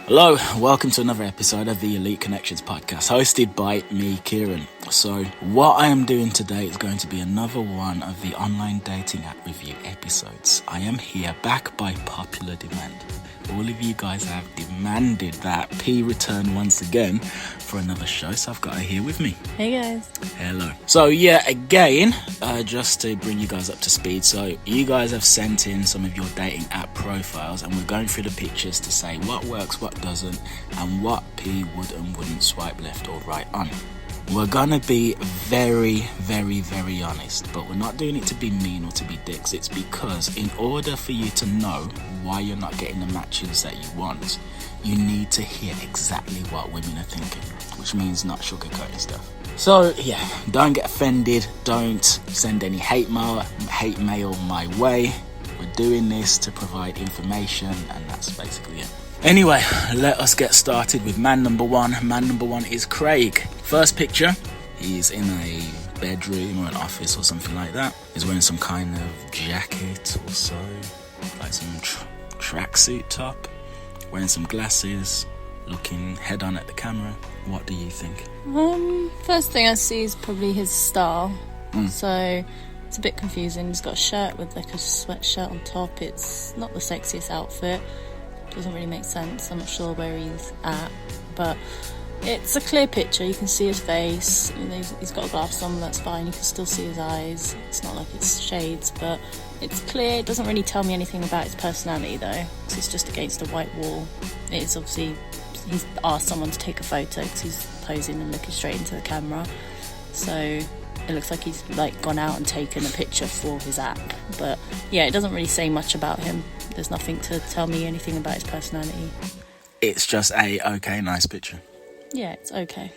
Hello, welcome to another episode of the Elite Connections podcast, hosted by me, Kieran. So, what I am doing today is going to be another one of the online dating app review episodes. I am here back by popular demand. All of you guys have demanded that P return once again for another show, so I've got her here with me. Hey guys. Hello. So yeah, again, just to bring you guys up to speed, so you guys have sent in some of your dating app profiles and we're going through the pictures to say what works, what doesn't, and what P would and wouldn't swipe left or right on. We're gonna be very, very, very honest, but we're not doing it to be mean or to be dicks. It's because in order for you to know why you're not getting the matches that you want, you need to hear exactly what women are thinking, which means not sugarcoating stuff. So yeah, don't get offended, don't send any hate mail my way. We're doing this to provide information, and that's basically it. Anyway, let us get started with man number one. Man number one is Craig. First picture, he's in a bedroom or an office or something like that. He's wearing some kind of jacket or so, like some tracksuit top, wearing some glasses, looking head on at the camera. What do you think? First thing I see is probably his style. So it's a bit confusing. He's got a shirt with like a sweatshirt on top. It's not the sexiest outfit. Doesn't really make sense. I'm not sure where he's at, but it's a clear picture. You can see his face. He's got a glass on, that's fine. You can still see his eyes. It's not like it's shades, but it's clear. It doesn't really tell me anything about his personality though, because it's just against a white wall. It's obviously, he's asked someone to take a photo because he's posing and looking straight into the camera. So it looks like he's like gone out and taken a picture for his app. But yeah, it doesn't really say much about him. There's nothing to tell me anything about his personality. It's just a okay, nice picture. Yeah, it's okay.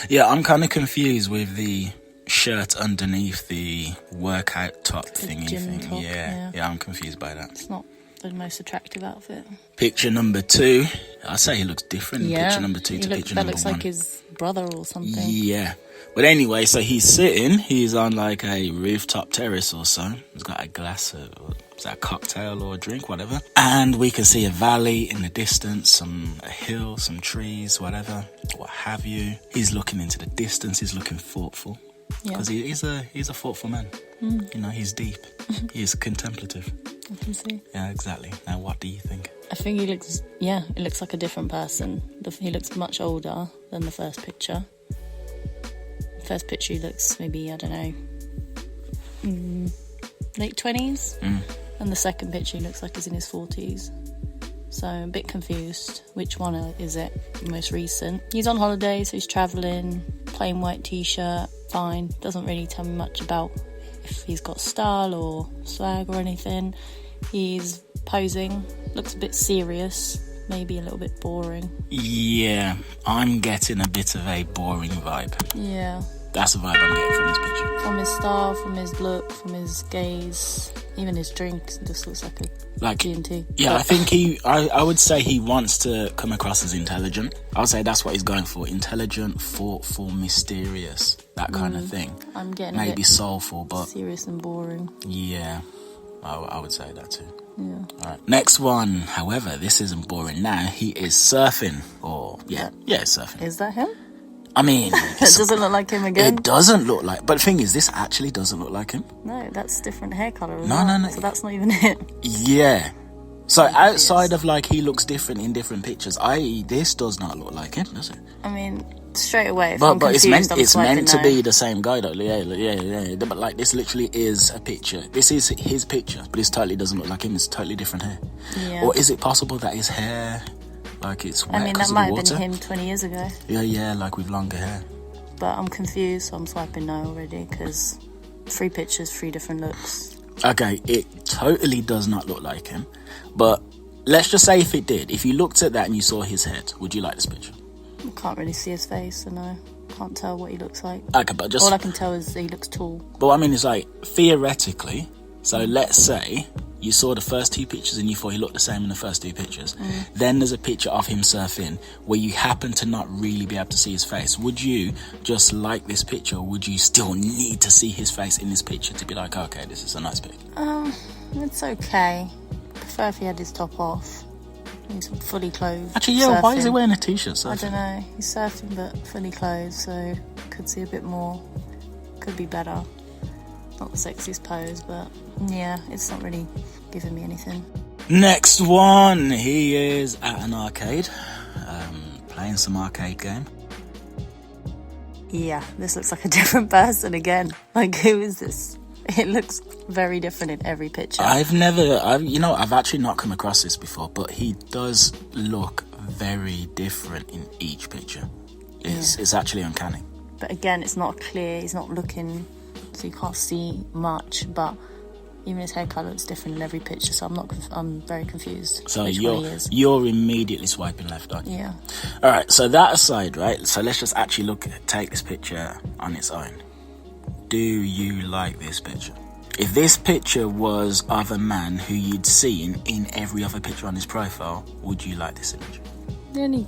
Yeah, I'm kind of confused with the shirt underneath the workout top thingy thing. Top, yeah, I'm confused by that. It's not the most attractive outfit. Picture number two, I'd say he looks different. Yeah, picture number two to picture number one. That looks like his brother or something. Yeah. But anyway, so he's on like a rooftop terrace or so. He's got a glass of, is that a cocktail or a drink, whatever. And we can see a valley in the distance, a hill, some trees, whatever, what have you. He's looking into the distance, he's looking thoughtful. Because he's a thoughtful man. You know, he's deep. He's contemplative. I can see. Yeah, exactly. Now, what do you think? I think it looks like a different person. He looks much older than the first picture. First picture he looks maybe, I don't know, late 20s. And the second picture he looks like he's in his 40s. So I'm a bit confused. Which one is it? The most recent. He's on holiday, so he's travelling. Plain white t-shirt, fine. Doesn't really tell me much about if he's got style or swag or anything. He's posing, looks a bit serious, maybe a little bit boring. Yeah, I'm getting a bit of a boring vibe. Yeah. That's the vibe I'm getting from this picture. From his style, from his look, from his gaze, even his drink just looks like a G&T. Yeah, I think I would say he wants to come across as intelligent. I would say that's what he's going for. Intelligent, thoughtful, mysterious, that kind of thing. I'm getting maybe soulful, but serious and boring. Yeah, I would say that too. Yeah. Alright, next one. However, this isn't boring now. He is surfing. Surfing. Is that him? I mean, it doesn't look like him again. It doesn't look like, but the thing is, this actually doesn't look like him. No, that's different hair colour. No. So that's not even him. Yeah. So outside of like he looks different in different pictures, this does not look like him, does it? I mean, straight away. But it's meant to be the same guy, though. Yeah. But like this literally is a picture. This is his picture, but it totally doesn't look like him. It's totally different hair. Yeah. Or is it possible that his hair, like it's wet? I mean, that might have been him 20 years ago. Yeah, like with longer hair. But I'm confused, so I'm swiping no already because 3 pictures, 3 different looks. Okay, it totally does not look like him. But let's just say if it did, if you looked at that and you saw his head, would you like this picture? I can't really see his face, so no. Can't tell what he looks like. Okay, but just... all I can tell is that he looks tall. But I mean, it's like, theoretically, so let's say you saw the first 2 pictures and you thought he looked the same in the first 2 pictures. Then there's a picture of him surfing where you happen to not really be able to see his face. Would you just like this picture, or would you still need to see his face in this picture to be like, okay, this is a nice pic? It's okay. I prefer if he had his top off. He's fully clothed. Actually, yeah, why is he surfing. wearing a t-shirt? Surfing? I don't know. He's surfing but fully clothed, so could see a bit more. Could be better. Not the sexiest pose, but yeah, it's not really giving me anything. Next one, he is at an arcade, playing some arcade game. Yeah, this looks like a different person again. Like, who is this? It looks very different in every picture. I've actually not come across this before, but he does look very different in each picture. It's actually uncanny. But again, it's not clear. He's not looking, so you can't see much. But even his hair colour looks different in every picture. So I'm very confused. So which one he is. you're immediately swiping left, aren't you? Yeah. All right. So that aside, right? So let's just actually take this picture on its own. Do you like this picture? If this picture was of a man who you'd seen in every other picture on his profile, would you like this image? The only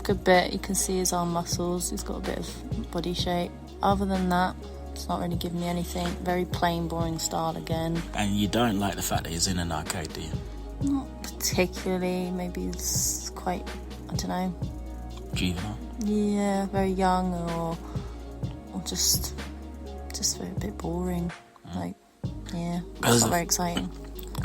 good bit, you can see his arm muscles. He's got a bit of body shape. Other than that, it's not really giving me anything. Very plain, boring style again. And you don't like the fact that he's in an arcade, do you? Not particularly. Maybe it's quite, I don't know. Juvenile? Yeah, very young or just very a bit boring. Like, yeah, it's not very exciting.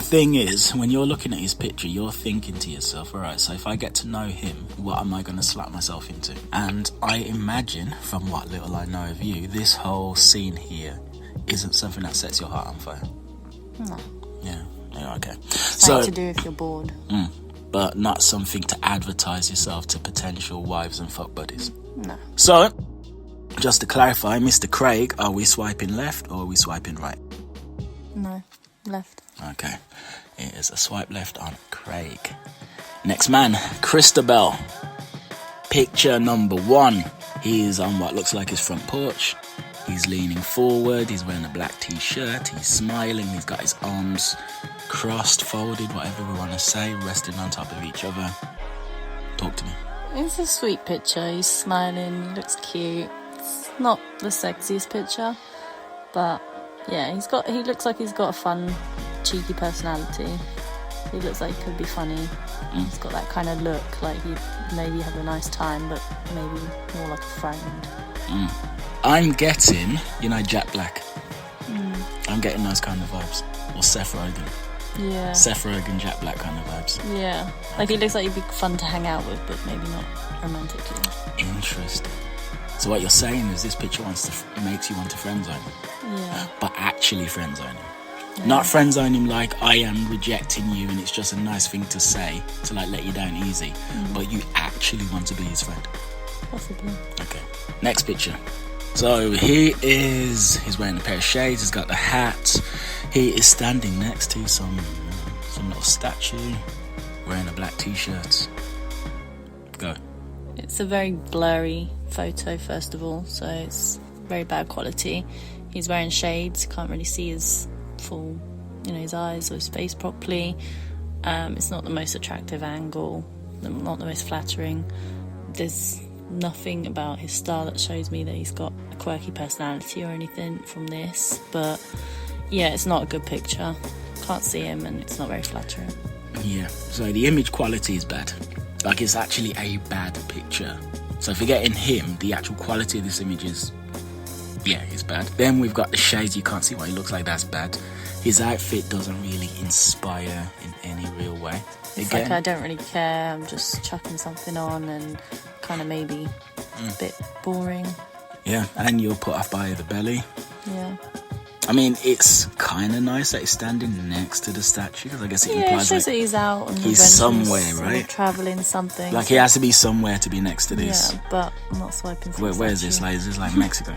Thing is, when you're looking at his picture, you're thinking to yourself, all right, so if I get to know him, what am I going to slap myself into? And I imagine, from what little I know of you, this whole scene here isn't something that sets your heart on fire. No. Yeah, okay. Something to do if you're bored. But not something to advertise yourself to potential wives and fuck buddies. No. So, just to clarify, Mr. Craig, are we swiping left or are we swiping right? No. Left. Okay, it is a swipe left on Craig. Next man, Christabel. Picture number 1. He is on what looks like his front porch. He's leaning forward, he's wearing a black t-shirt, he's smiling, he's got his arms crossed, folded, whatever we want to say, resting on top of each other. Talk to me. It's a sweet picture. He's smiling, he looks cute. It's not the sexiest picture, but yeah, he looks like he's got a fun, cheeky personality. He looks like he could be funny. He's got that kind of look, like he'd maybe have a nice time, but maybe more like a friend. I'm getting, Jack Black. I'm getting those kind of vibes. Or Seth Rogen. Yeah. Seth Rogen, Jack Black kind of vibes. Yeah. Like, he looks like he'd be fun to hang out with, but maybe not romantically. Interesting. So what you're saying is this picture makes you want to friend zone him. Yeah. But actually friend zone him. Yeah. Not friend zone him like I am rejecting you and it's just a nice thing to say to like let you down easy. But you actually want to be his friend. Possibly. Okay. Next picture. So he's wearing a pair of shades, he's got the hat. He is standing next to some little statue, wearing a black t-shirt. Go. It's a very blurry photo, first of all, so it's very bad quality. He's wearing shades, can't really see his full, his eyes or his face properly. It's not the most attractive angle, not the most flattering. There's nothing about his style that shows me that he's got a quirky personality or anything from this, but yeah, it's not a good picture. Can't see him and it's not very flattering. Yeah, so the image quality is bad. Like, it's actually a bad picture. So forgetting him, the actual quality of this image is bad. Then we've got the shades, you can't see what he looks like, that's bad. His outfit doesn't really inspire in any real way. It's like I don't really care, I'm just chucking something on and kind of maybe a bit boring. Yeah, and you're put off by the belly. Yeah. I mean, it's kind of nice that he's standing next to the statue, because I guess it implies it shows that he's out on he's somewhere, right? Travelling something. Like, he has to be somewhere to be next to this. Yeah, but I'm not swiping. Where is this? Like, is this like Mexico?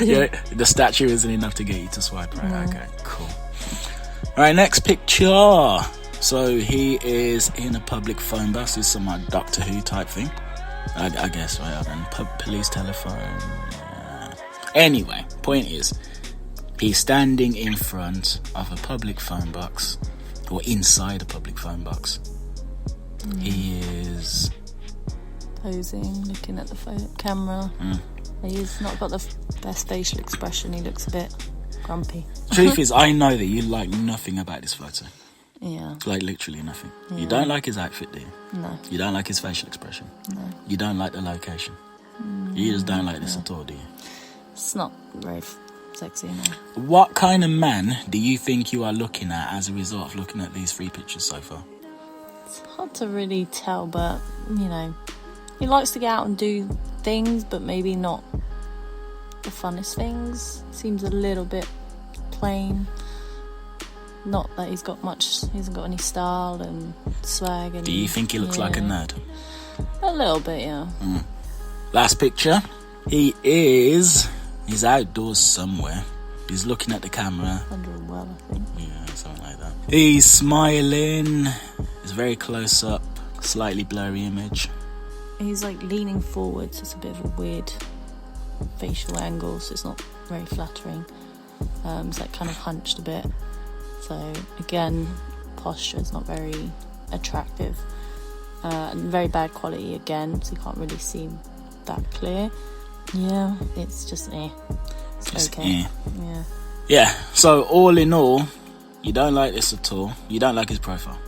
Yeah, the statue isn't enough to get you to swipe, right? No. Okay, cool. All right, next picture. So he is in a public phone booth. It's some like Doctor Who type thing, I guess. Right, and police telephone. Yeah. Anyway, point is, he's standing in front of a public phone box, or inside a public phone box. He is posing, looking at the camera. He's not got the best facial expression. He looks a bit grumpy. Truth is, I know that you like nothing about this photo. Yeah. Like literally nothing. You don't like his outfit, do you? No. You don't like his facial expression? No. You don't like the location? You just don't like this at all, do you? It's not very sexy, no. What kind of man do you think you are looking at as a result of looking at these 3 pictures so far? It's hard to really tell, but, you know, he likes to get out and do things, but maybe not the funnest things. Seems a little bit plain. Not that he's got much, he hasn't got any style and swag. And, Do you think he looks like a nerd? A little bit, yeah. Last picture. He's outdoors somewhere. He's looking at the camera. Under a well, I think. Yeah, something like that. He's smiling. It's very close up, slightly blurry image. He's like leaning forward, so it's a bit of a weird facial angle, so it's not very flattering. It's like kind of hunched a bit. So again, posture is not very attractive. And very bad quality again, so you can't really see that clear. Yeah, it's just It's Just okay. Yeah, so all in all, you don't like this at all. You don't like his profile.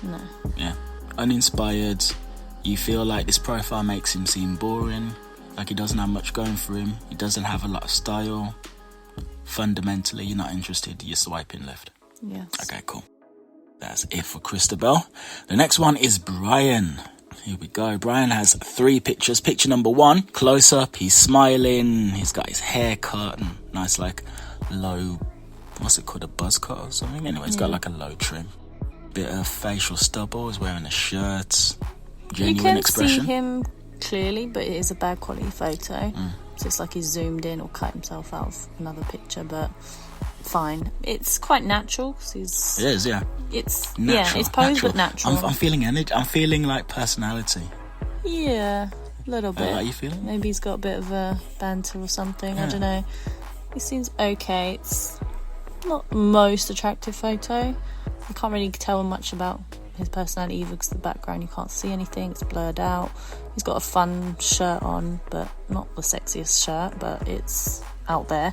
No. Yeah. Uninspired. You feel like this profile makes him seem boring, like he doesn't have much going for him. He doesn't have a lot of style. Fundamentally, you're not interested. You're swiping left. Yes. Okay, cool. That's it for Christabel. The next one is Brian. Here we go. Brian has 3 pictures. Picture number 1, close up. He's smiling. He's got his hair cut and nice, like, low, what's it called, a buzz cut or something? Anyway, he's got like a low trim. Bit of facial stubble. He's wearing a shirt. Genuine expression. You can see him clearly, but it is a bad quality photo. So it's like he's zoomed in or cut himself out of another picture, but fine. It's quite natural. Cause It is, yeah. It's Natural, yeah, it's posed but natural. I'm feeling energy. I'm feeling like personality. Yeah, a little bit. How are you feeling? Maybe he's got a bit of a banter or something. I don't know. He seems okay. It's not the most attractive photo. You can't really tell much about his personality either because the background you can't see anything. It's blurred out. He's got a fun shirt on, but not the sexiest shirt, but it's out there.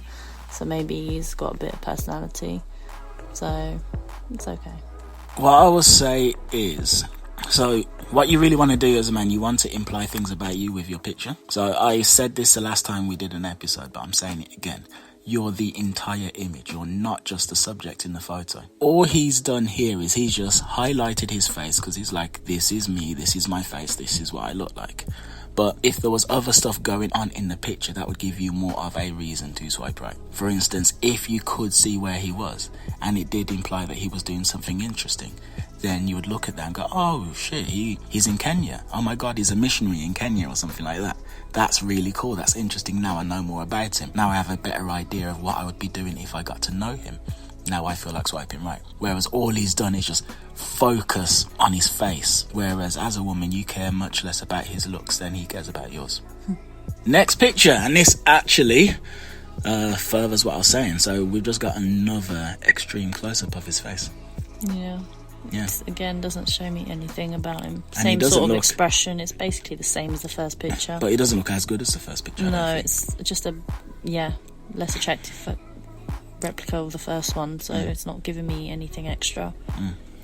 So maybe he's got a bit of personality. So it's okay. What I will say is, so what you really want to do as a man, you want to imply things about you with your picture. So I said this the last time we did an episode, but I'm saying it again. You're the entire image. You're not just the subject in the photo. All he's done here is he's just highlighted his face because he's like, this is me, this is my face, this is what I look like. But if there was other stuff going on in the picture, that would give you more of a reason to swipe right. For instance, if you could see where he was and it did imply that he was doing something interesting, then you would look at that and go, oh shit, he's in Kenya. Oh my God, he's a missionary in Kenya or something like that. That's really cool. That's interesting. Now I know more about him. Now I have a better idea of what I would be doing if I got to know him. Now I feel like swiping right. Whereas all he's done is just focus on his face. Whereas as a woman, you care much less about his looks than he cares about yours. Next picture, and this actually furthers what I was saying. So we've just got another extreme close-up of his face. Yeah. Yeah. It, again, doesn't show me anything about him. And he Same doesn't sort of look- expression. It's basically the same as the first picture. But he doesn't look as good as the first picture. I don't No, think. it's just a less attractive replica of the first one, so it's not giving me anything extra.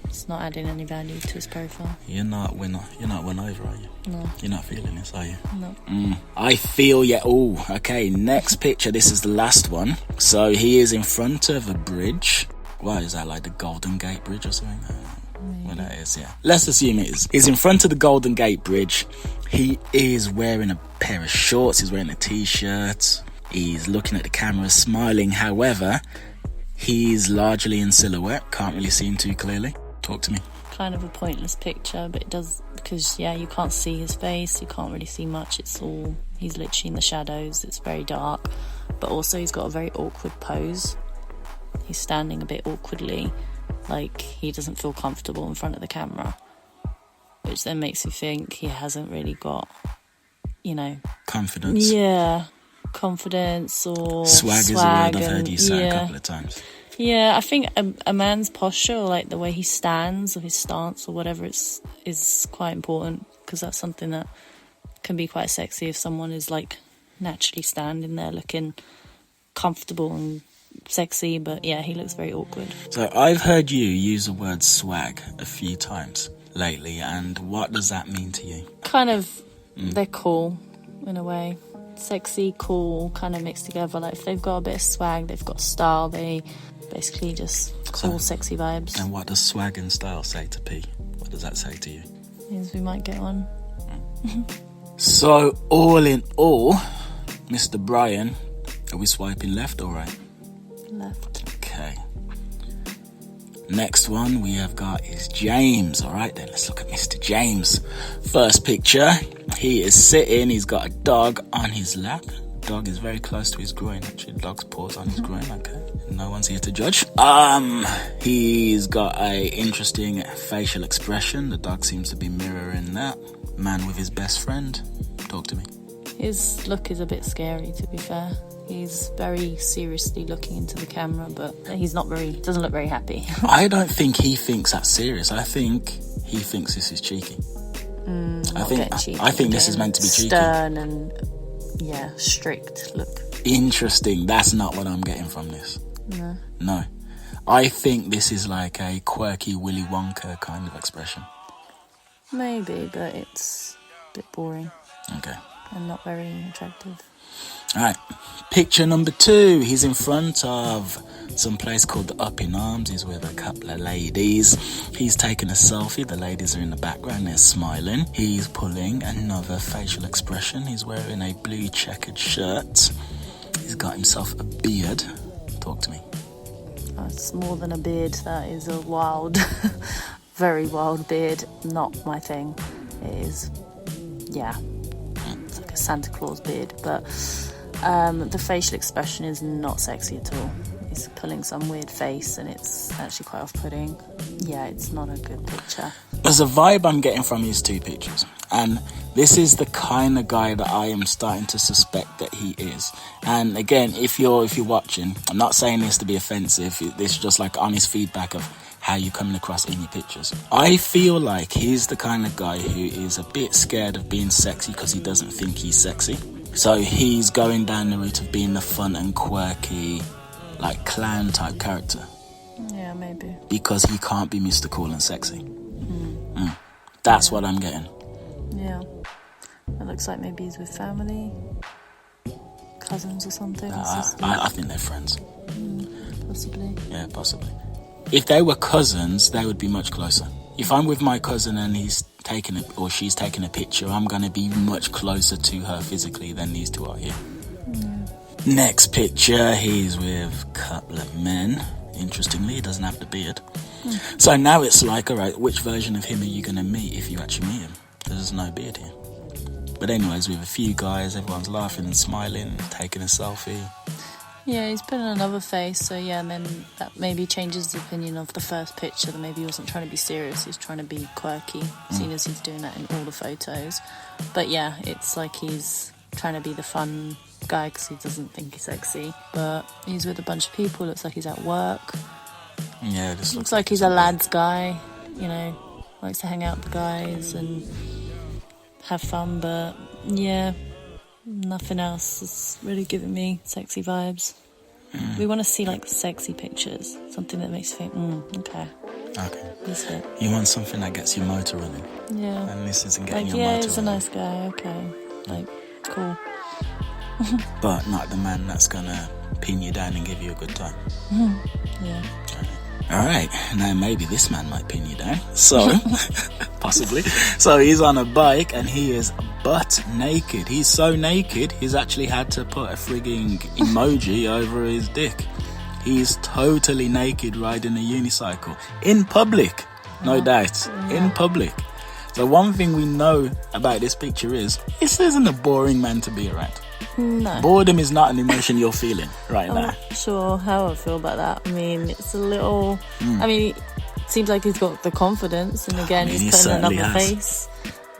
It's not adding any value to his profile. You're not won over, are you? No. You're not feeling this, are you? No. I feel, yeah. Oh, okay. Next picture. This is the last one. So he is in front of a bridge. What is that, like the Golden Gate Bridge or something? Well, that is, yeah. Let's assume it is. He's in front of the Golden Gate Bridge. He is wearing a pair of shorts. He's wearing a t-shirt. He's looking at the camera, smiling. However, he's largely in silhouette. Can't really see him too clearly. Talk to me. Kind of a pointless picture, but it does, because you can't see his face, you can't really see much. He's literally in the shadows. It's very dark, but also he's got a very awkward pose. He's standing a bit awkwardly, like he doesn't feel comfortable in front of the camera, which then makes you think he hasn't really got, Confidence. Yeah, confidence or Swag is a word I've and- heard you say a couple of times. Yeah, I think a man's posture, or like the way he stands, or his stance, or whatever, is quite important, because that's something that can be quite sexy if someone is like naturally standing there looking comfortable and sexy, but yeah, he looks very awkward. So I've heard you use the word swag a few times lately, and what does that mean to you? Kind of, they're cool in a way. Sexy, cool, kind of mixed together. Like if they've got a bit of swag, they've got style, they basically just cool, sexy vibes. And what does swag and style say to P? What does that say to you? Means we might get one. So all in all, Mr. Brian, are we swiping left or right? Left. Okay. Next one we have got is James. All right, then let's look at Mr. James. First picture, he is sitting. He's got a dog on his lap. Dog is very close to his groin. Actually, dog's paws on his groin. Okay, no one's here to judge. He's got a interesting facial expression. The dog seems to be mirroring that. Man with his best friend. Talk to me. His look is a bit scary, to be fair. He's very seriously looking into the camera, but doesn't look very happy. I don't think he thinks that's serious. I think he thinks this is cheeky. I think this is meant to be cheeky. Stern and, strict look. Interesting. That's not what I'm getting from this. No. I think this is like a quirky Willy Wonka kind of expression. Maybe, but it's a bit boring. Okay. And not very attractive. Alright, picture number 2. He's in front of some place called the Up in Arms. He's with a couple of ladies. He's taking a selfie. The ladies are in the background. They're smiling. He's pulling another facial expression. He's wearing a blue checkered shirt. He's got himself a beard. Talk to me. Oh, it's more than a beard. That is a wild, very wild beard. Not my thing. It is, it's like a Santa Claus beard, but the facial expression is not sexy at all. He's pulling some weird face and it's actually quite off-putting. Yeah, it's not a good picture. There's a vibe I'm getting from his 2 pictures, and this is the kind of guy that I am starting to suspect that he is. And again, if you're watching, I'm not saying this to be offensive. This is just like honest feedback of how you're coming across in your pictures. I feel like he's the kind of guy who is a bit scared of being sexy because he doesn't think he's sexy. So he's going down the route of being the fun and quirky, like clown type character. Yeah, maybe. Because he can't be Mr. Cool and sexy. That's what I'm getting. Yeah. It looks like maybe he's with family, cousins or something. I think they're friends. Possibly. Yeah, possibly. If they were cousins, they would be much closer. If I'm with my cousin and he's taking it or she's taking a picture, I'm going to be much closer to her physically than these two are here. Next picture, he's with a couple of men. Interestingly, he doesn't have the beard. So now it's like, all right, which version of him are you going to meet if you actually meet him? There's no beard here. But anyways, with a few guys, everyone's laughing and smiling, taking a selfie. Yeah, he's put in another face, so yeah, and then that maybe changes the opinion of the first picture, that maybe he wasn't trying to be serious, he was trying to be quirky, seeing as he's doing that in all the photos. But yeah, it's like he's trying to be the fun guy because he doesn't think he's sexy. But he's with a bunch of people, looks like he's at work. Yeah, this looks like he's a lad's guy, likes to hang out with the guys and have fun, but yeah, nothing else is really giving me sexy vibes. We want to see like sexy pictures, something that makes you think, okay. This it. You want something that gets your motor running. Yeah. And this isn't getting like, your motor running. Yeah, he's a nice guy, okay. Like, cool. But not the man that's gonna pin you down and give you a good time. Yeah. Alright, now maybe this man might pin you down. So, possibly. So he's on a bike and he is butt naked. He's so naked, he's actually had to put a frigging emoji over his dick. He's totally naked riding a unicycle. In public, no doubt. Yeah. In public. So one thing we know about this picture is, this isn't a boring man to be around. No. Boredom is not an emotion you're feeling right now. I'm not sure how I feel about that. I mean, it's a little... I mean, it seems like he's got the confidence, and again, he's putting another face.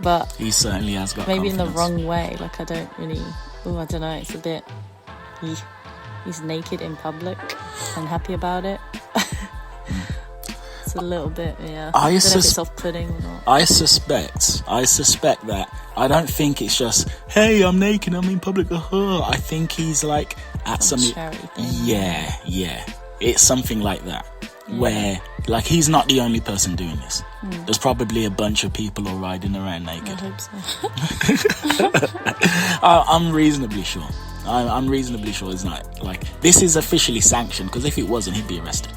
But he certainly has got maybe confidence. In the wrong way. Like, I don't really... I don't know. It's a bit... He's naked in public and happy about it. It's a little bit, yeah. I don't know if it's off-putting or not. I suspect that. I don't think it's just, hey, I'm naked, I'm in public. I think he's like at Some some charity thing. yeah, it's something like that, where like he's not the only person doing this. There's probably a bunch of people all riding around naked. I hope so. I'm reasonably sure. I'm reasonably sure it's not like this is officially sanctioned, because if it wasn't, he'd be arrested.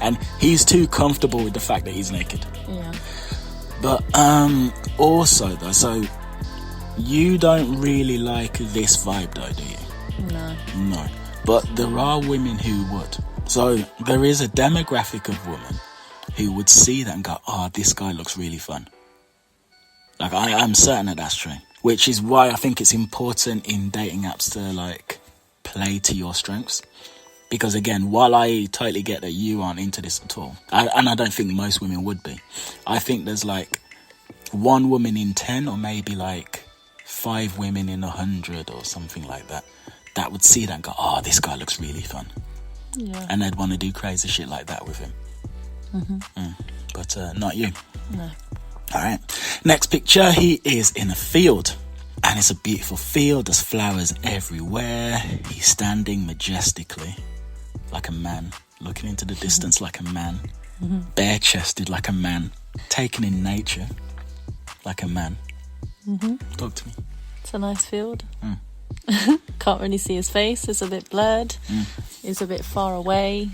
And he's too comfortable with the fact that he's naked. Yeah. But also though, so you don't really like this vibe though, do you? No. But there are women who would. So there is a demographic of women who would see that and go, oh, this guy looks really fun. Like I'm certain that that's true. Which is why I think it's important in dating apps to like play to your strengths. Because again, while I totally get that you aren't into this at all, and I don't think most women would be, I think there's like 1 woman in 10 or maybe like 5 women in 100 or something like that that would see that and go, oh, this guy looks really fun. Yeah. And they'd want to do crazy shit like that with him. But not you. No. Alright, next picture, he is in a field. And it's a beautiful field, there's flowers everywhere. He's standing majestically, like a man, looking into the distance like a man, bare-chested like a man, taken in nature like a man. Talk to me. It's a nice field. Can't really see his face, it's a bit blurred. He's a bit far away.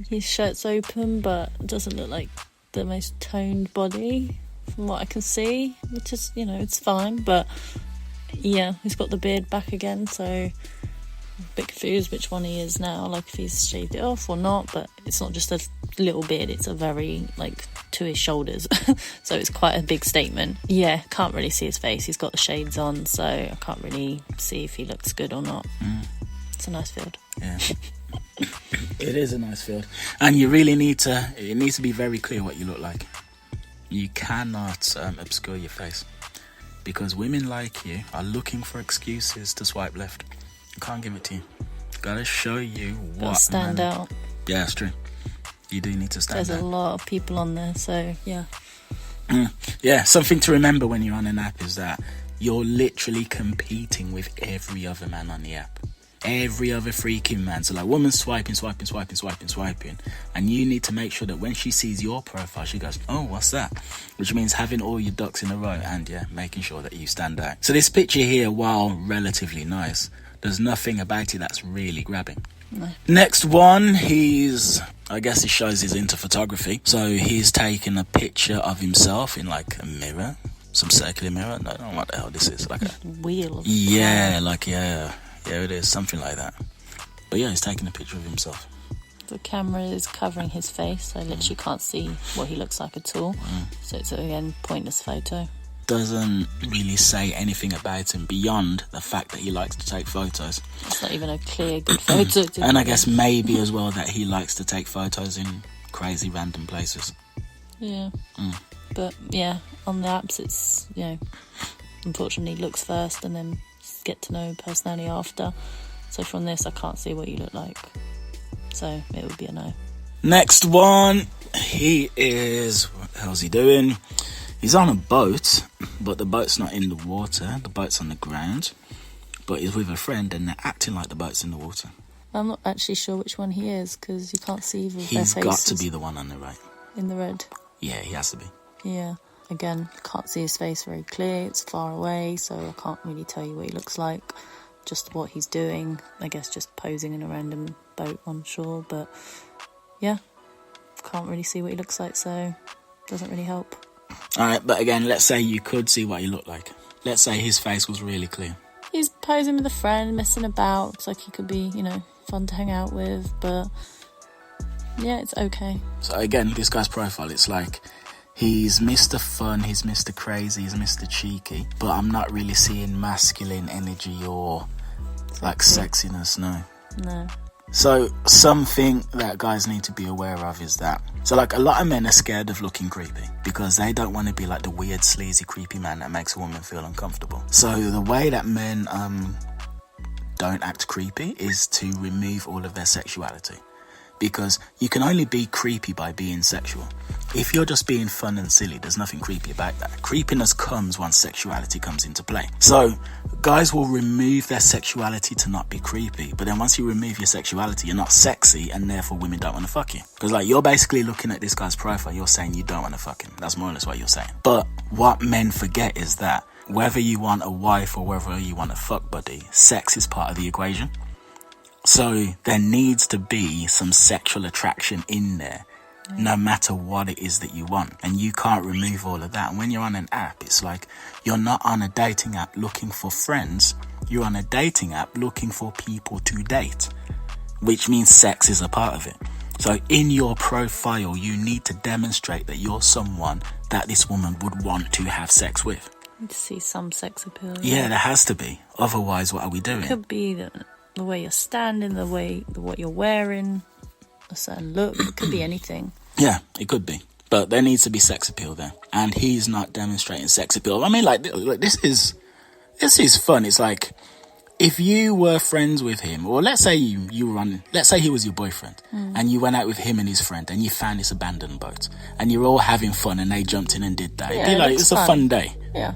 His shirt's open, but it doesn't look like the most toned body from what I can see, which is, it's fine. But yeah, he's got the beard back again, so I'm a bit confused which one he is now, like if he's shaved it off or not. But it's not just a little beard, it's a very like to his shoulders. So it's quite a big statement. Yeah, can't really see his face, he's got the shades on, so I can't really see if he looks good or not. It's a nice field. Yeah. It is a nice field, and you really need to, it needs to be very clear what you look like. You cannot obscure your face, because women like you are looking for excuses to swipe left. Can't give it to you. Gotta show you what. Gotta stand out. Yeah, that's true. You do need to stand out. There's a lot of people on there, so yeah. Yeah, something to remember when you're on an app is that you're literally competing with every other man on the app. Every other freaking man. So like, woman's swiping, and you need to make sure that when she sees your profile, she goes, oh, what's that? Which means having all your ducks in a row, and yeah, making sure that you stand out. So this picture here, while relatively nice, there's nothing about it that's really grabbing. No. Next one, I guess it shows he's into photography. So he's taken a picture of himself in like a mirror, some circular mirror. No, I don't know what the hell this is. Like a wheel. Yeah, it is, something like that. But yeah, he's taking a picture of himself. The camera is covering his face, so I literally can't see what he looks like at all. So it's, again, pointless photo. Doesn't really say anything about him beyond the fact that he likes to take photos. It's not even a clear, good photo. And I guess maybe as well that he likes to take photos in crazy random places. Yeah. But yeah, on the apps it's, unfortunately looks first and then get to know personality after. So from this I can't see what you look like, so it would be a no. Next one, he is, what the hell's he doing? He's on a boat, but the boat's not in the water, the boat's on the ground, but he's with a friend and they're acting like the boat's in the water. I'm not actually sure which one he is, because you can't see either of their faces. He's got to be the one on the right. In the red? Yeah, he has to be. Yeah. Again, can't see his face very clear, it's far away, so I can't really tell you what he looks like. Just what he's doing, I guess just posing in a random boat on shore, but yeah, can't really see what he looks like, so doesn't really help. Alright, but again, let's say you could see what he looked like. Let's say his face was really clear. He's posing with a friend, messing about, looks like he could be, fun to hang out with, but yeah, it's okay. So again, this guy's profile, it's like, he's Mr. Fun, he's Mr. Crazy, he's Mr. Cheeky, but I'm not really seeing masculine energy or like sexiness, no. So something that guys need to be aware of is that, so like a lot of men are scared of looking creepy because they don't want to be like the weird, sleazy, creepy man that makes a woman feel uncomfortable. So the way that men don't act creepy is to remove all of their sexuality. because you can only be creepy by being sexual. If you're just being fun and silly, there's nothing creepy about that. Creepiness comes once sexuality comes into play. So guys will remove their sexuality to not be creepy, but then once you remove your sexuality, you're not sexy, and therefore women don't want to fuck you. Because like, you're basically looking at this guy's profile, you're saying you don't want to fuck him. That's more or less what you're saying. But what men forget is that whether you want a wife or whether you want a fuck buddy, sex is part of the equation. So there needs to be some sexual attraction in there, no matter what it is that you want. And you can't remove all of that. And when you're on an app, it's like you're not on a dating app looking for friends. You're on a dating app looking for people to date, which means sex is a part of it. So in your profile, you need to demonstrate that you're someone that this woman would want to have sex with. To see some sex appeal. Yeah, there has to be. Otherwise, what are we doing? It could be the way you're standing, what you're wearing, a certain look. It could be anything. Yeah, it could be. But there needs to be sex appeal there. And he's not demonstrating sex appeal. I mean, like this is fun. It's like, if you were friends with him, or let's say let's say he was your boyfriend, and you went out with him and his friend, and you found this abandoned boat, and you're all having fun, and they jumped in and did that. Yeah, It'd be like, it's a fun day. Yeah.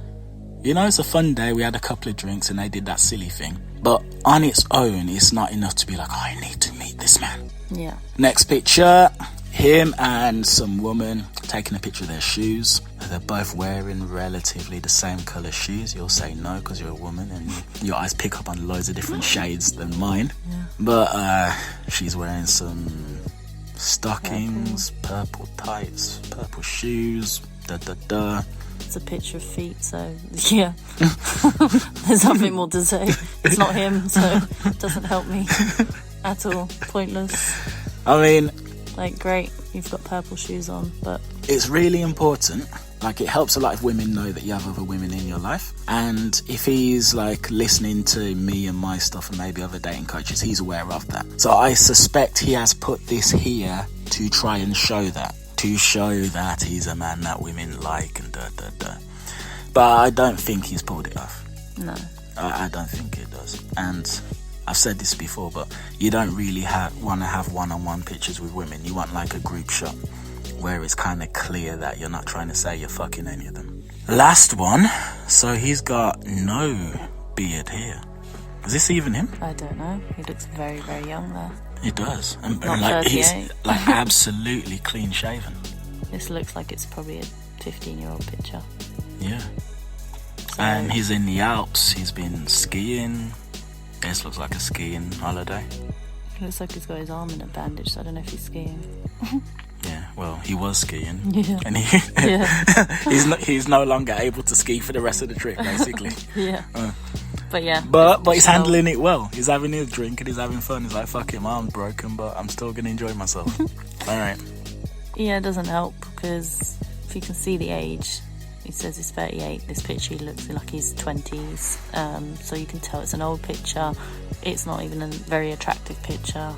You know, it's a fun day. We had a couple of drinks and they did that silly thing. But on its own, it's not enough to be like, oh, I need to meet this man. Yeah. Next picture, him and some woman taking a picture of their shoes. They're both wearing relatively the same colour shoes. You'll say no because you're a woman and your eyes pick up on loads of different shades than mine. Yeah. But she's wearing some stockings, purple tights, purple shoes, It's a picture of feet, so yeah. There's nothing more to say. It's not him, so it doesn't help me at all. Pointless. I mean, like, great, you've got purple shoes on, but it's really important. Like, it helps a lot of women know that you have other women in your life. And if he's like listening to me and my stuff and maybe other dating coaches, he's aware of that. So I suspect he has put this here to try and show that. To show that he's a man that women like and But I don't think he's pulled it off. No. I don't think it does. And I've said this before, but you don't really want to have one-on-one pictures with women. You want like a group shot where it's kind of clear that you're not trying to say you're fucking any of them. Last one. So he's got no beard here. Is this even him? I don't know. He looks very, very young there. He does. And Not like 38. he's like absolutely clean shaven. This looks like it's probably a 15-year-old picture. Yeah. So, and he's in the Alps. He's been skiing. This looks like a skiing holiday. It looks like he's got his arm in a bandage, so I don't know if he's skiing. Yeah, well, he was skiing. Yeah. And he's no longer able to ski for the rest of the trip, basically. Yeah. But yeah. But he's handling it well. He's having his drink and he's having fun. He's like, fuck it, my arm's broken, but I'm still going to enjoy myself. All right. Yeah, it doesn't help because if you can see the age, he says he's 38. This picture, he looks like he's 20s. So you can tell it's an old picture. It's not even a very attractive picture.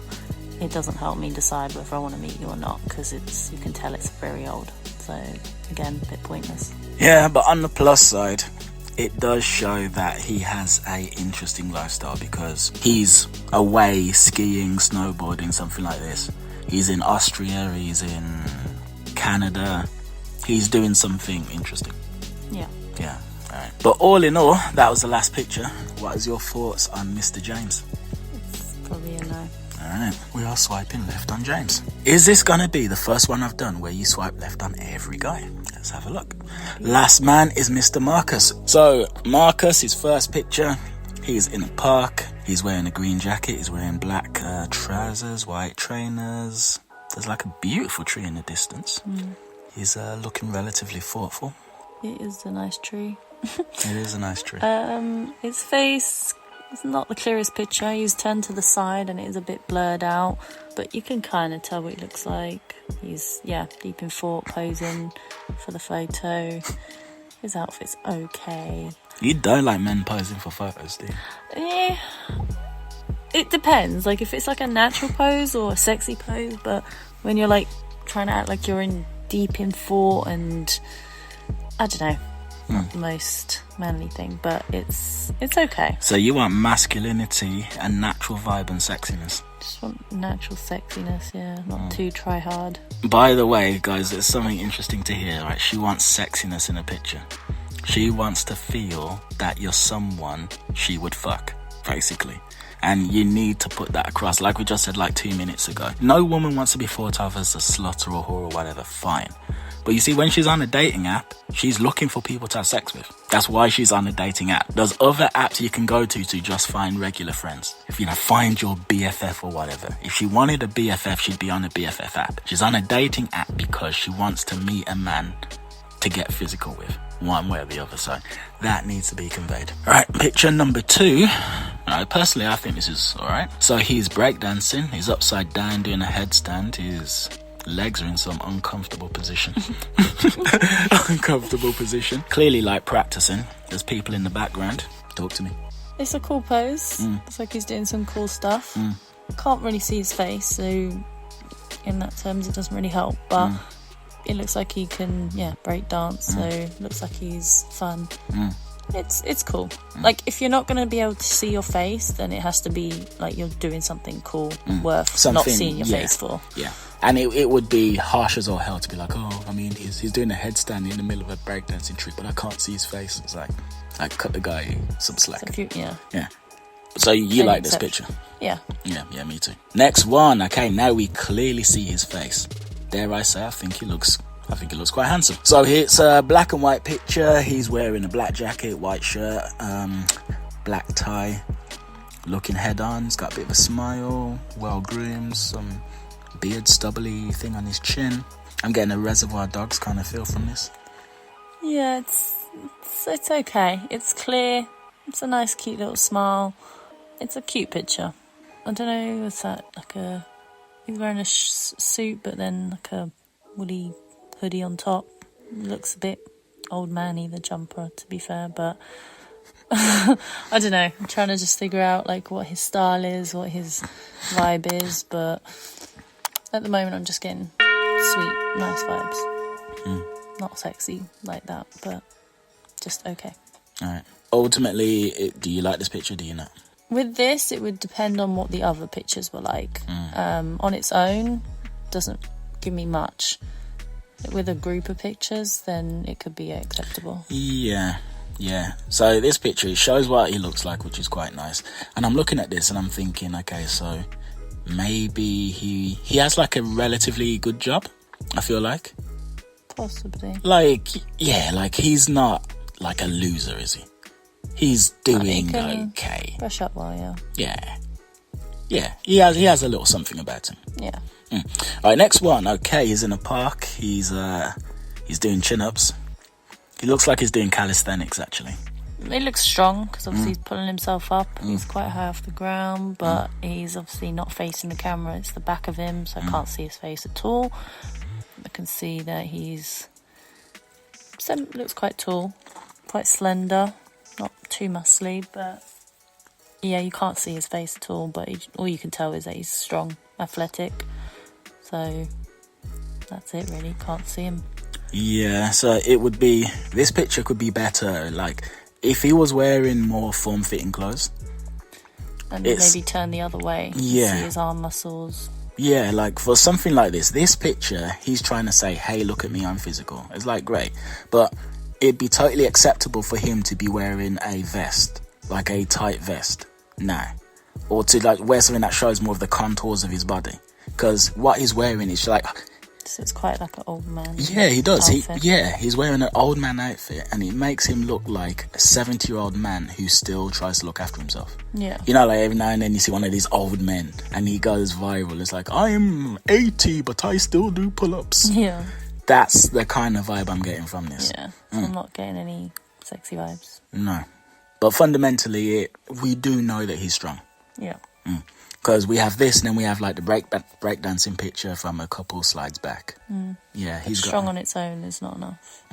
It doesn't help me decide whether I want to meet you or not because you can tell it's very old. So again, a bit pointless. Yeah, but on the plus side, it does show that he has a interesting lifestyle because he's away skiing, snowboarding, something like this. He's in Austria, he's in Canada. He's doing something interesting. Yeah. Yeah, all right. But all in all, that was the last picture. What is your thoughts on Mr. James? It's probably a no. Alright, we are swiping left on James. Is this gonna be the first one I've done where you swipe left on every guy? Let's have a look. Last man is Mr. Marcus. So, Marcus, his first picture, he's in a park. He's wearing a green jacket. He's wearing black trousers, white trainers. There's like a beautiful tree in the distance. He's looking relatively thoughtful. It is a nice tree. It is a nice tree. His face... It's not the clearest picture. He's turned to the side and it is a bit blurred out, but you can kind of tell what he looks like. He's, deep in thought, posing for the photo. His outfit's okay. You don't like men posing for photos, do you? Yeah. It depends. Like, if it's like a natural pose or a sexy pose, but when you're like trying to act like you're deep in thought and, I don't know. not the most manly thing, but it's okay. So you want masculinity and natural vibe and sexiness. Just want natural sexiness, yeah, not too try hard. By the way, guys, there's something interesting to hear, right? She wants sexiness in a picture. She wants to feel that you're someone she would fuck, basically. And you need to put that across, like we just said like 2 minutes ago. No woman wants to be thought of as a slut or a whore or whatever, fine. But you see, when she's on a dating app, she's looking for people to have sex with. That's why she's on a dating app. There's other apps you can go to just find regular friends. If, find your BFF or whatever. If she wanted a BFF, she'd be on a BFF app. She's on a dating app because she wants to meet a man to get physical with, one way or the other. So that needs to be conveyed. All right, picture number 2. Personally, I think this is all right. So he's breakdancing. He's upside down doing a headstand. His legs are in some uncomfortable position. Uncomfortable position. Clearly like practicing. There's people in the background. Talk to me. It's a cool pose. It's like he's doing some cool stuff. Can't really see his face, so in that terms it doesn't really help, but it looks like he can break dance, so it looks like he's fun. It's cool. Like, if you're not going to be able to see your face, then it has to be like you're doing something cool worth not seeing your face for. Yeah. And it would be harsh as all hell to be like, oh, I mean, he's doing a headstand in the middle of a breakdancing trick, but I can't see his face. It's like cut the guy some slack. Yeah. So you like this picture? Yeah. Yeah, me too. Next one. Okay, now we clearly see his face. Dare I say, I think he looks quite handsome. So it's a black and white picture. He's wearing a black jacket, white shirt, black tie, looking head on. He's got a bit of a smile, well groomed, some beard stubbly thing on his chin. I'm getting a Reservoir Dogs kind of feel from this. Yeah, it's okay. It's clear. It's a nice, cute little smile. It's a cute picture. I don't know, what's that? He's wearing a suit, but then like a woolly hoodie on top. Looks a bit old man-y, the jumper, to be fair, but I don't know. I'm trying to just figure out like what his style is, what his vibe is, but at the moment I'm just getting sweet, nice vibes. Not sexy like that, but just okay. All right. Ultimately, do you like this picture? Do you not? With this, it would depend on what the other pictures were like. On its own, doesn't give me much. With a group of pictures, then it could be acceptable. Yeah. So this picture, it shows what he looks like, which is quite nice. And I'm looking at this and I'm thinking, okay, so maybe he has like a relatively good job, I feel like. Possibly. Like he's not like a loser, is he? He's doing okay. Brush up well, yeah. He has a little something about him. Yeah. All right, next one. Okay, he's in a park. He's doing chin-ups. He looks like he's doing calisthenics, actually. He looks strong because obviously he's pulling himself up. He's quite high off the ground, but he's obviously not facing the camera. It's the back of him, so I can't see his face at all. I can see that looks quite tall, quite slender. Not too muscly, but yeah, you can't see his face at all, but all you can tell is that he's strong, athletic, so that's it really. Can't see him. Yeah, so this picture could be better like if he was wearing more form-fitting clothes and maybe turn the other way. See his arm muscles. Yeah, like for something like this picture, he's trying to say, hey, look at me, I'm physical. It's like great, but it'd be totally acceptable for him to be wearing a vest, like a tight vest now, or to like wear something that shows more of the contours of his body, because what he's wearing is like, so it's quite like an old man. Yeah, he does. He's wearing an old man outfit, and it makes him look like a 70-year-old man who still tries to look after himself. Yeah, like every now and then you see one of these old men, and he goes viral. It's like, I'm 80, but I still do pull-ups. Yeah. That's the kind of vibe I'm getting from this. Yeah, I'm not getting any sexy vibes. No. But fundamentally, we do know that he's strong. Yeah. Because we have this, and then we have like the breakdancing picture from a couple slides back. Yeah, he's strong on its own is not enough.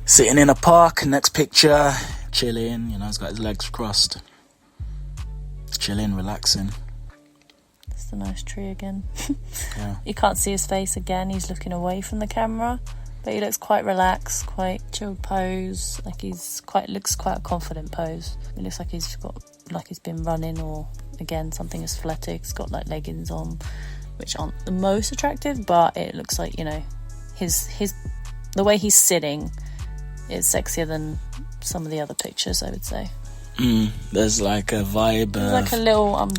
Sitting in a park, next picture, chilling, he's got his legs crossed. Chilling, relaxing. A nice tree again. Yeah. You can't see his face again. He's looking away from the camera, But he looks quite relaxed, quite chilled pose. Like looks quite a confident pose. It looks like he's been running, or again something athletic. He's got like leggings on, which aren't the most attractive, but it looks like, you know, the way he's sitting is sexier than some of the other pictures, I would say. There's like a vibe. There's like a little I'm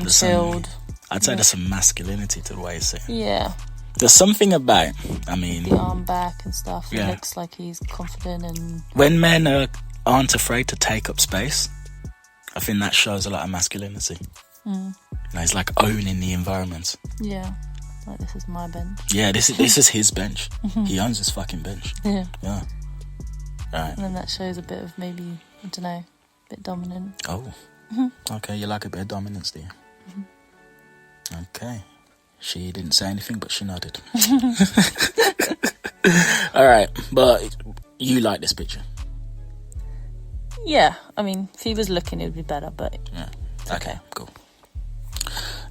chilled. I'd say there's some masculinity to the way he's sitting. Yeah. There's something about, I mean, the arm back and stuff. Yeah. It looks like he's confident, and when men aren't afraid to take up space, I think that shows a lot of masculinity. You know, he's like owning the environment. Yeah. Like, this is my bench. Yeah, this is his bench. He owns his fucking bench. Yeah. Yeah. Right. And then that shows a bit of maybe, I don't know, a bit dominant. Oh. Okay, you like a bit of dominance, do you? Okay. She didn't say anything, but she nodded. Alright, but you like this picture? Yeah, I mean, if he was looking, it would be better, but... Yeah. Okay, cool.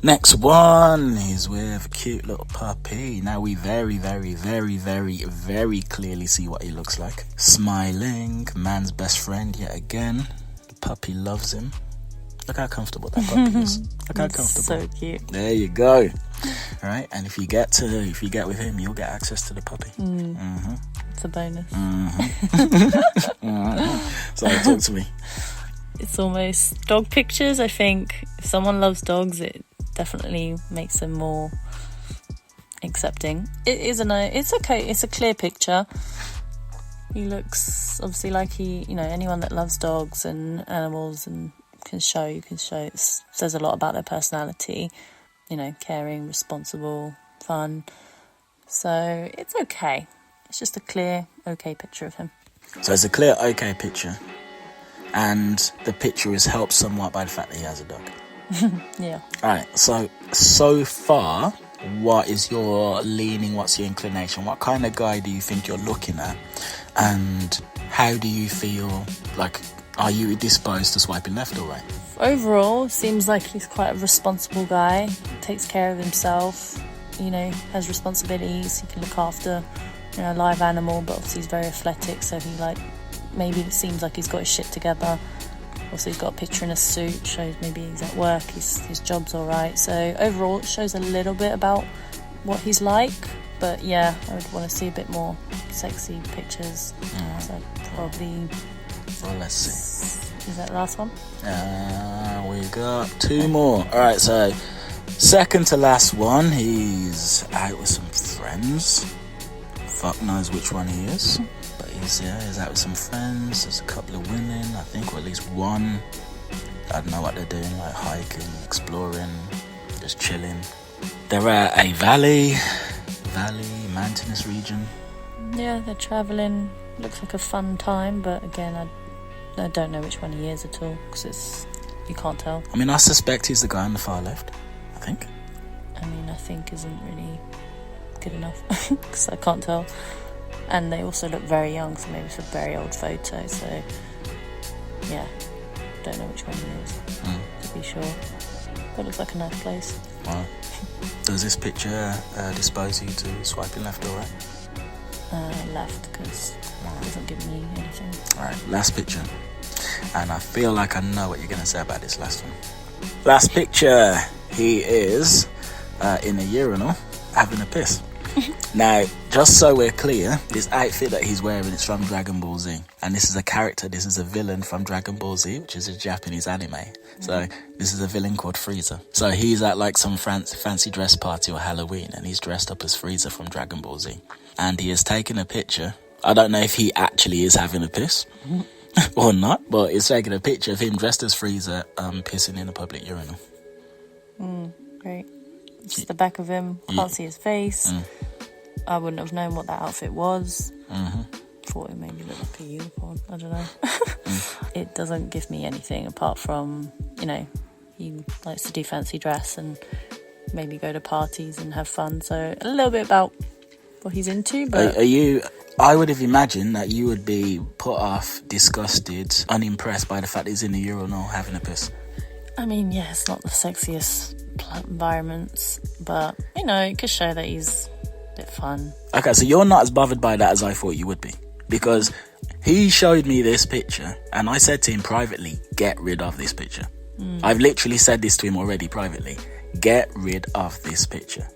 Next one is with a cute little puppy. Now we very, very, very, very, very clearly see what he looks like. Smiling, man's best friend yet again. The puppy loves him. Look how comfortable that puppy is. Look how comfortable. So cute. There you go. All right, and if you get with him, you'll get access to the puppy. It's a bonus. So talk to me. It's almost dog pictures. I think if someone loves dogs, it definitely makes them more accepting. It's okay. It's a clear picture. He looks obviously like anyone that loves dogs and animals and can show. It says a lot about their personality. You know, caring, responsible, fun. So it's okay. It's just a clear, okay picture of him. So it's a clear, okay picture. And the picture is helped somewhat by the fact that he has a dog. Yeah. Alright, so far, what is your leaning? What's your inclination? What kind of guy do you think you're looking at? And how do you feel? Like, are you disposed to swiping left or right? Overall, seems like he's quite a responsible guy. Takes care of himself. You know, has responsibilities. He can look after, a live animal, but obviously he's very athletic, so he maybe it seems like he's got his shit together. Also, he's got a picture in a suit, shows maybe he's at work, his job's alright. So overall, it shows a little bit about what he's like. But yeah, I would want to see a bit more sexy pictures. So probably... Well, let's see. Is that the last one? We got two more. Alright, so second to last one, he's out with some friends. Fuck knows which one he is. But he's out with some friends. There's a couple of women, I think, or at least one. I don't know what they're doing, like hiking, exploring, just chilling. They're at a valley, mountainous region. Yeah, they're travelling. Looks like a fun time, but again, I don't know which one he is at all, because you can't tell. I mean, I suspect he's the guy on the far left, I think. I mean, I think isn't really good enough, because I can't tell. And they also look very young, so maybe it's a very old photo, so yeah, don't know which one he is, to be sure. But it looks like a nice place. Wow. Does this picture dispose you to swiping left or right? Left, because it doesn't give me anything. Alright, last picture. And I feel like I know what you're going to say about this last one. Last picture. He is in a urinal having a piss. Now, just so we're clear, this outfit that he's wearing is from Dragon Ball Z. And this is a character, this is a villain from Dragon Ball Z, which is a Japanese anime. So this is a villain called Frieza. So he's at like some fancy dress party or Halloween, and he's dressed up as Frieza from Dragon Ball Z. And he has taken a picture. I don't know if he actually is having a piss or not, but he's taking a picture of him dressed as Frieza pissing in a public urinal. Great. Just the back of him, can't see his face. I wouldn't have known what that outfit was. Thought it maybe looked like a unicorn. I don't know. It doesn't give me anything apart from, he likes to do fancy dress and maybe go to parties and have fun. So a little bit about what he's into. But I would have imagined that you would be put off, disgusted, unimpressed by the fact he's in the urinal having a piss. I mean, yeah, it's not the sexiest environments, but, it could show that he's bit fun. Okay, so you're not as bothered by that as I thought you would be. Because he showed me this picture and I said to him privately, get rid of this picture. I've literally said this to him already privately. Get rid of this picture.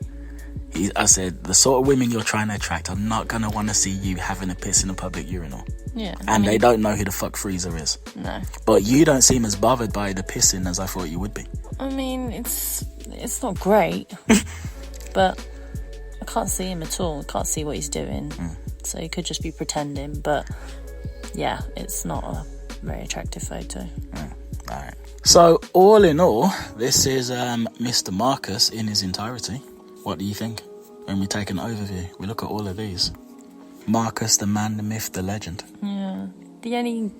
I said, the sort of women you're trying to attract are not going to want to see you having a piss in a public urinal. Yeah. And they don't know who the fuck Freezer is. No. But you don't seem as bothered by the pissing as I thought you would be. I mean, it's not great, but I can't see him at all. I can't see what he's doing. So he could just be pretending. But yeah, it's not a very attractive photo. Alright. So all in all, this is Mr. Marcus in his entirety. What do you think when we take an overview? We look at all of these. Marcus, the man, the myth, the legend. Yeah. The only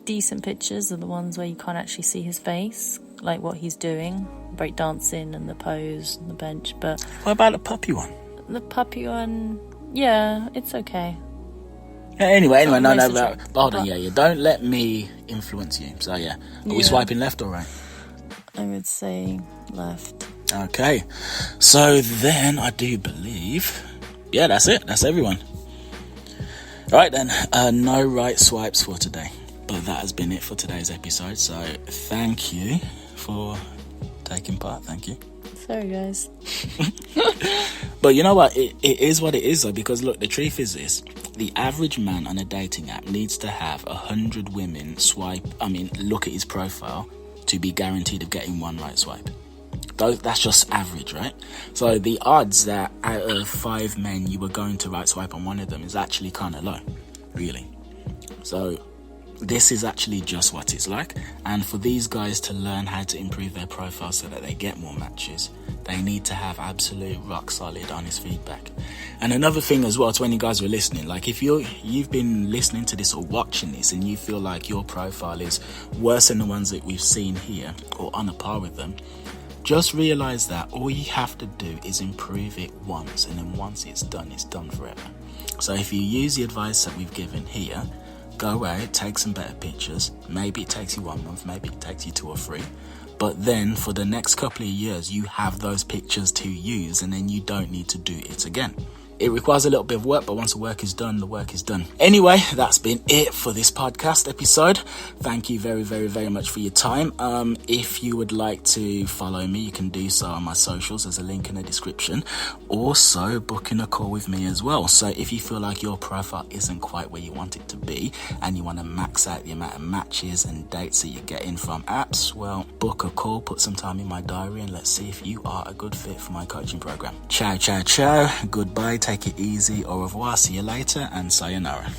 decent pictures are the ones where you can't actually see his face, like what he's doing, breakdancing and the pose and the bench. But what about the puppy one? The puppy one, yeah, it's okay. Yeah, anyway, no, but hold on, yeah, don't let me influence you. So yeah, are we swiping left or right? I would say left. Okay, so then I do believe, yeah, that's it. That's everyone. All right then, no right swipes for today. But that has been it for today's episode. So thank you for taking part. Thank you. Sorry, guys. But you know what? It is what it is, though, because look, the truth is this. The average man on a dating app needs to have 100 women look at his profile to be guaranteed of getting one right swipe. That's just average, right? So the odds that out of 5 men you were going to right swipe on one of them is actually kind of low, really. So this is actually just what it's like. And for these guys to learn how to improve their profile so that they get more matches, they need to have absolute rock solid honest feedback. And another thing as well, to any guys who are listening, like if you've been listening to this or watching this and you feel like your profile is worse than the ones that we've seen here or on a par with them, just realize that all you have to do is improve it once, and then once it's done forever. So if you use the advice that we've given here, go out, take some better pictures. Maybe it takes you 1 month, maybe it takes you 2 or 3. But then for the next couple of years, you have those pictures to use, and then you don't need to do it again. It requires a little bit of work, but once the work is done, the work is done. Anyway, that's been it for this podcast episode. Thank you very, very, very much for your time. If you would like to follow me, you can do so on my socials. There's a link in the description. Also, booking a call with me as well. So if you feel like your profile isn't quite where you want it to be and you want to max out the amount of matches and dates that you're getting from apps, well, book a call, put some time in my diary, and let's see if you are a good fit for my coaching program. Ciao, ciao, ciao. Goodbye. Take it easy. Au revoir. See you later. And sayonara.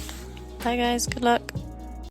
Bye, guys. Good luck.